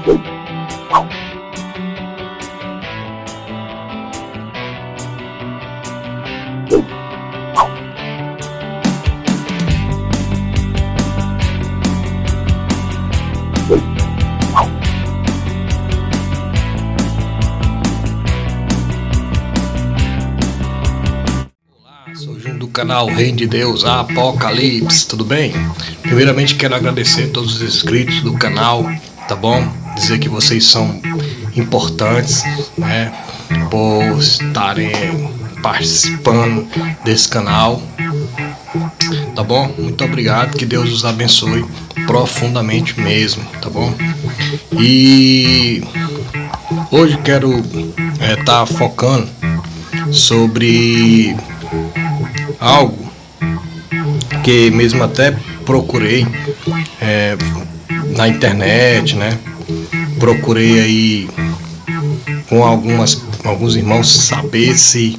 Sou Júnior do canal Reino de Deus Apocalipse, tudo bem? Primeiramente quero agradecer a todos os inscritos do canal, tá bom? Dizer que vocês são importantes, né? Por estarem participando desse canal, tá bom? Muito obrigado, que Deus os abençoe profundamente mesmo, tá bom? E hoje quero estar focando sobre algo que mesmo até procurei na internet, né? Procurei aí com alguns irmãos saber se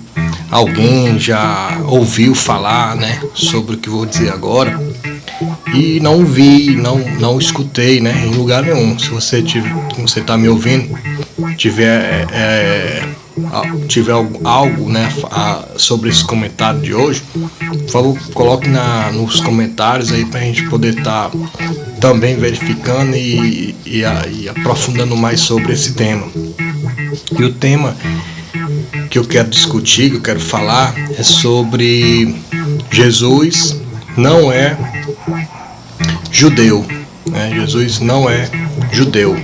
alguém já ouviu falar, né, sobre o que vou dizer agora, e não vi, não escutei, né, em lugar nenhum. Se você está me ouvindo, tiver algo, né, sobre esse comentário de hoje, por favor, coloque nos comentários aí para a gente poder estar também verificando e aprofundando mais sobre esse tema. E o tema que eu quero discutir, que eu quero falar, é sobre Jesus não é judeu, né? Jesus não é judeu.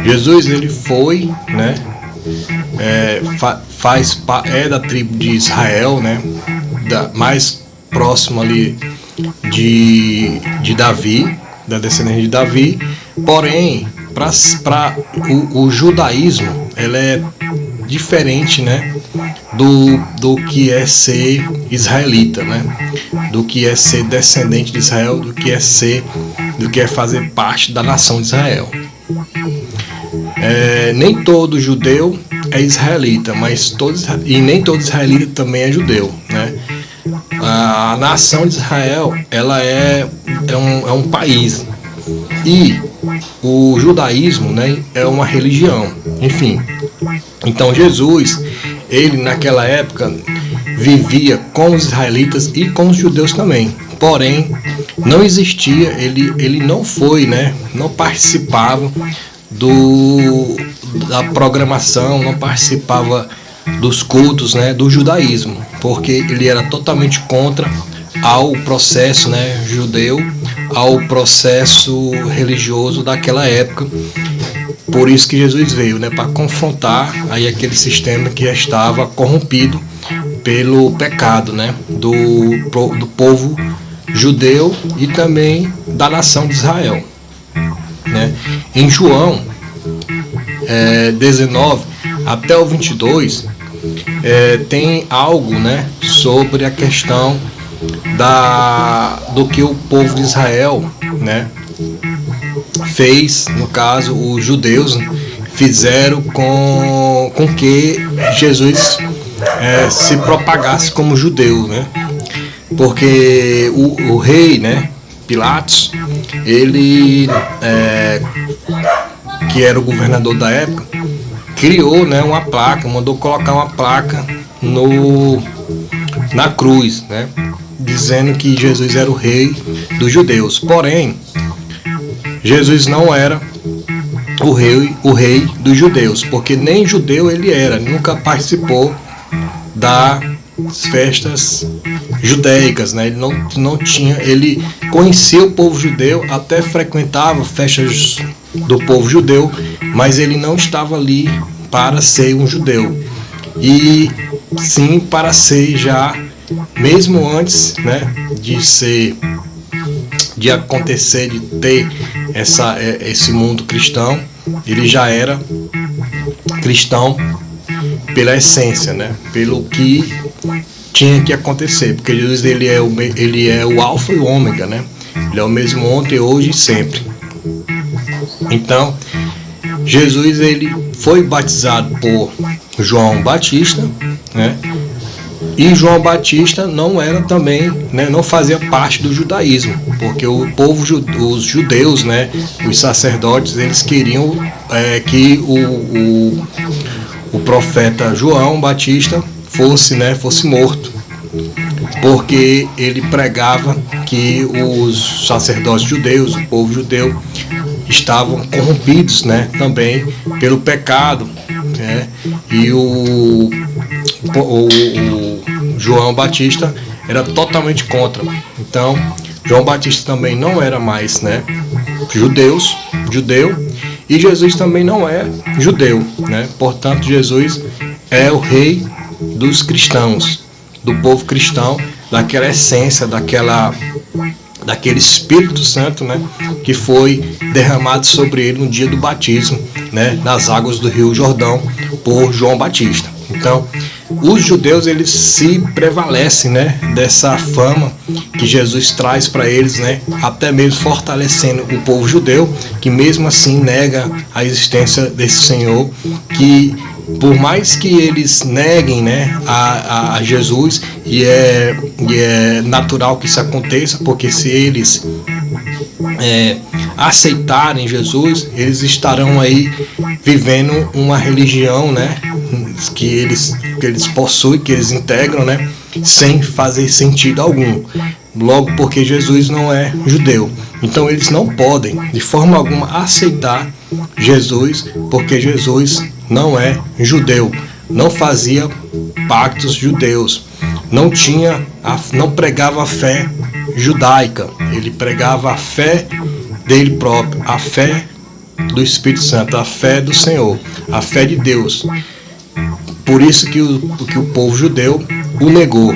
Jesus, ele foi, né, é da tribo de Israel, né, mais próximo ali de Davi, da descendência de Davi. Porém, para o judaísmo, ele é diferente, né, do que é ser israelita, né, do que é ser descendente de Israel, do que é fazer parte da nação de Israel. Nem todo judeu é israelita, e nem todo israelita também é judeu, né? A nação de Israel, ela é um país, e o judaísmo, né, é uma religião, enfim. Então Jesus, ele naquela época vivia com os israelitas e com os judeus também. Porém, não existia, ele não foi, né, não participava da programação, não participava dos cultos, né, do judaísmo, porque ele era totalmente contra ao processo, né, judeu, ao processo religioso daquela época. Por isso que Jesus veio, né, para confrontar aí aquele sistema que estava corrompido pelo pecado, né, do povo judeu e também da nação de Israel, né? Em João 19 até o 22 tem algo, né, sobre a questão do que o povo de Israel, né, fez, no caso os judeus fizeram com que Jesus se propagasse como judeu, né? Porque o rei, né, Pilatos, ele que era o governador da época, criou, né, uma placa, mandou colocar uma placa na cruz, né, dizendo que Jesus era o rei dos judeus. Porém, Jesus não era o rei dos judeus, porque nem judeu ele era, nunca participou das festas judaicas, né? Ele não tinha, ele conhecia o povo judeu, até frequentava festas do povo judeu, mas ele não estava ali para ser um judeu, e sim para ser já, mesmo antes, né, de acontecer, de ter esse mundo cristão, ele já era cristão pela essência, né, pelo que tinha que acontecer, porque Jesus ele é o alfa e o ômega, né, ele é o mesmo ontem, hoje e sempre. Então Jesus ele foi batizado por João Batista, né, E João Batista não era também, né, não fazia parte do judaísmo, porque o povo, os judeus, né, os sacerdotes, eles queriam que o profeta João Batista fosse morto, porque ele pregava que os sacerdotes judeus, o povo judeu, estavam corrompidos, né, também pelo pecado, né, e o João Batista era totalmente contra. Então, João Batista também não era mais, né, judeu, e Jesus também não é judeu, né? Portanto, Jesus é o rei dos cristãos, do povo cristão, daquela essência, daquele Espírito Santo, né, que foi derramado sobre ele no dia do batismo, né, nas águas do Rio Jordão por João Batista. Então, os judeus, eles se prevalecem, né, dessa fama que Jesus traz para eles, né, até mesmo fortalecendo o povo judeu, que mesmo assim nega a existência desse Senhor, que por mais que eles neguem, né, a Jesus, e é natural que isso aconteça, porque se eles aceitarem Jesus, eles estarão aí vivendo uma religião, né, que eles possuem, que eles integram, né, sem fazer sentido algum. Logo, porque Jesus não é judeu. Então eles não podem de forma alguma aceitar Jesus, porque Jesus não é judeu, não fazia pactos judeus, não pregava a fé judaica, ele pregava a fé dele próprio, a fé do Espírito Santo, a fé do Senhor, a fé de Deus. Por isso que o povo judeu o negou,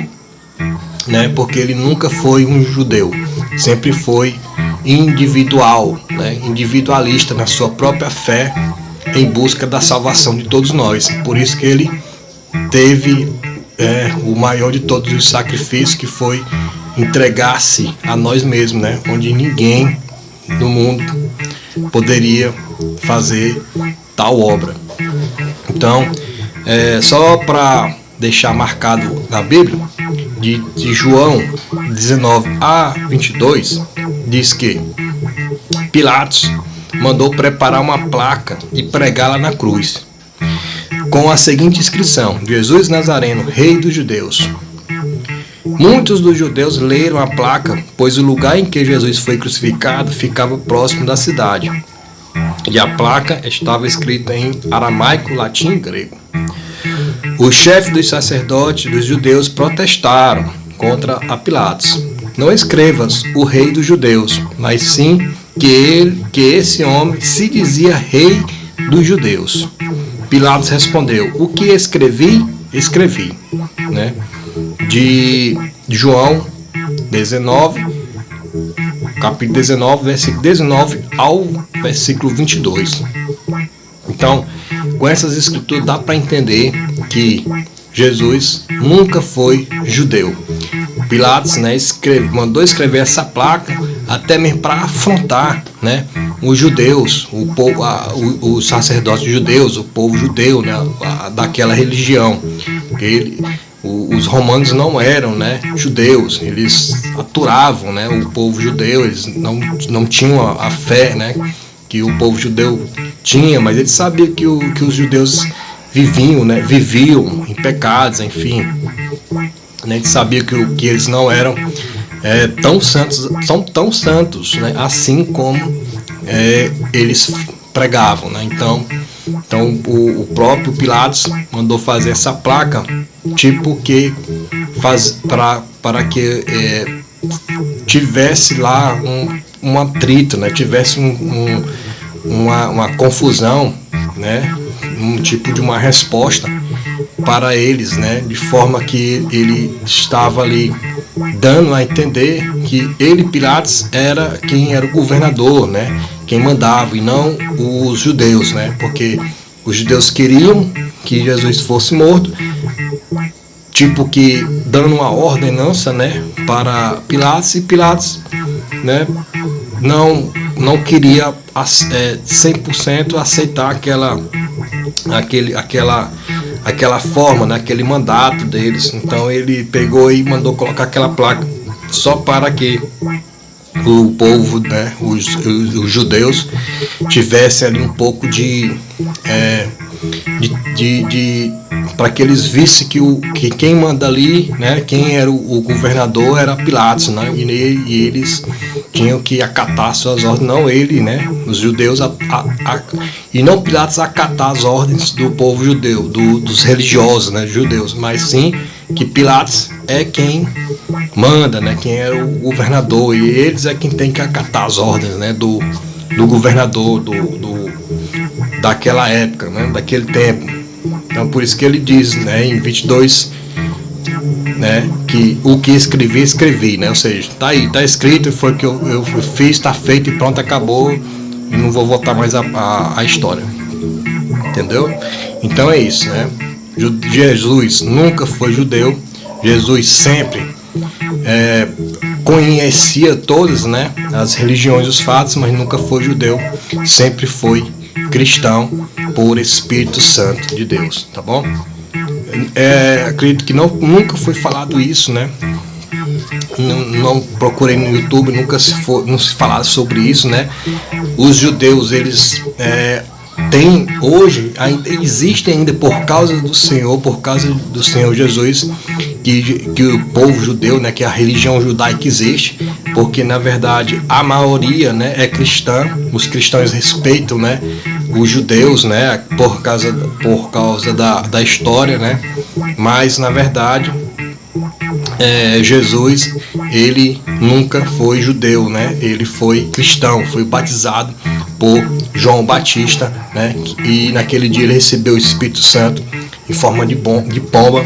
né? Porque ele nunca foi um judeu, sempre foi individual, né? Individualista na sua própria fé, em busca da salvação de todos nós. Por isso que ele teve o maior de todos os sacrifícios, que foi entregar-se a nós mesmos, né? Onde ninguém no mundo poderia fazer tal obra. Então, só para deixar marcado na Bíblia, de João 19 a 22, diz que Pilatos mandou preparar uma placa e pregá-la na cruz, com a seguinte inscrição: Jesus Nazareno, Rei dos Judeus. Muitos dos judeus leram a placa, pois o lugar em que Jesus foi crucificado ficava próximo da cidade, e a placa estava escrita em aramaico, latim e grego. Os chefes dos sacerdotes dos judeus protestaram contra a Pilatos: não escrevas o Rei dos Judeus, mas sim que esse homem se dizia Rei dos Judeus. Pilatos respondeu: o que escrevi, escrevi. Né? De João 19, capítulo 19, versículo 19 ao versículo 22. Então, com essas escrituras dá para entender que Jesus nunca foi judeu. Pilatos, né, mandou escrever essa placa até mesmo para afrontar, né, os judeus, os sacerdotes judeus, o povo judeu, né, daquela religião. Os romanos não eram, né, judeus, eles aturavam, né, o povo judeu, eles não tinham a fé, né, que o povo judeu tinha, mas eles sabiam que os judeus viviam em pecados, enfim. A gente sabia que eles não eram são tão santos, né, assim como eles pregavam, né? Então o próprio Pilatos mandou fazer essa placa, tipo que para que tivesse lá um atrito, né? Tivesse uma confusão, né? Um tipo de uma resposta para eles, né? De forma que ele estava ali dando a entender que ele, Pilatos, era quem era o governador, né? Quem mandava, e não os judeus, né? Porque os judeus queriam que Jesus fosse morto, tipo que dando uma ordenança, né, para Pilatos, e Pilatos, né, não queria 100% aceitar aquela forma, né, aquele mandato deles. Então ele pegou e mandou colocar aquela placa só para que o povo, né, os judeus tivessem ali um pouco de para que eles vissem que quem manda ali, né, quem era o governador era Pilatos, né, e eles tinham que acatar suas ordens, não ele, né, os judeus, e não Pilatos acatar as ordens do povo judeu, dos religiosos, né, judeus, mas sim que Pilatos é quem manda, né, quem é o governador, e eles é quem tem que acatar as ordens, né, do governador daquela época, né, daquele tempo. Então por isso que ele diz, né, em 22, né, que o que escrevi, né, ou seja, tá aí, tá escrito, foi o que eu fiz, tá feito e pronto, acabou, e não vou voltar mais a história, entendeu? Então é isso, né, Jesus nunca foi judeu, Jesus sempre conhecia todas, né, as religiões, os fatos, mas nunca foi judeu, sempre foi cristão por Espírito Santo de Deus, tá bom? Acredito que nunca foi falado isso, né? Não procurei no YouTube, não se falava sobre isso, né? Os judeus, eles tem hoje, existe ainda por causa do Senhor Jesus, que o povo judeu, né, que a religião judaica existe, porque na verdade a maioria, né, é cristã, os cristãos respeitam, né, os judeus, né, por causa da história, né, mas na verdade Jesus, ele nunca foi judeu, né, ele foi cristão, foi batizado por João Batista, né, e naquele dia ele recebeu o Espírito Santo em forma de pomba,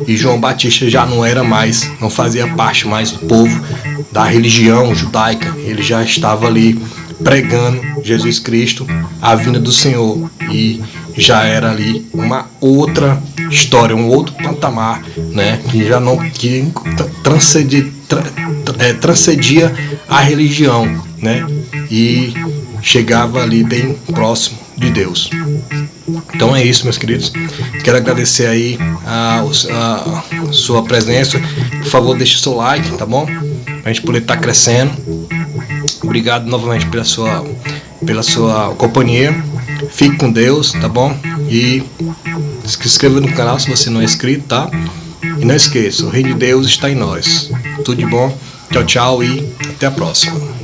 e João Batista já não fazia parte mais do povo da religião judaica, ele já estava ali pregando Jesus Cristo, a vinda do Senhor, e já era ali uma outra história, um outro patamar, né, que transcendia a religião, né, e chegava ali bem próximo de Deus. Então é isso, meus queridos. Quero agradecer aí a sua presença. Por favor, deixe seu like, tá bom? Pra gente poder estar crescendo. Obrigado novamente pela sua companhia. Fique com Deus, tá bom? E se inscreva no canal se você não é inscrito, tá? E não esqueça, o reino de Deus está em nós. Tudo de bom. Tchau, tchau e até a próxima.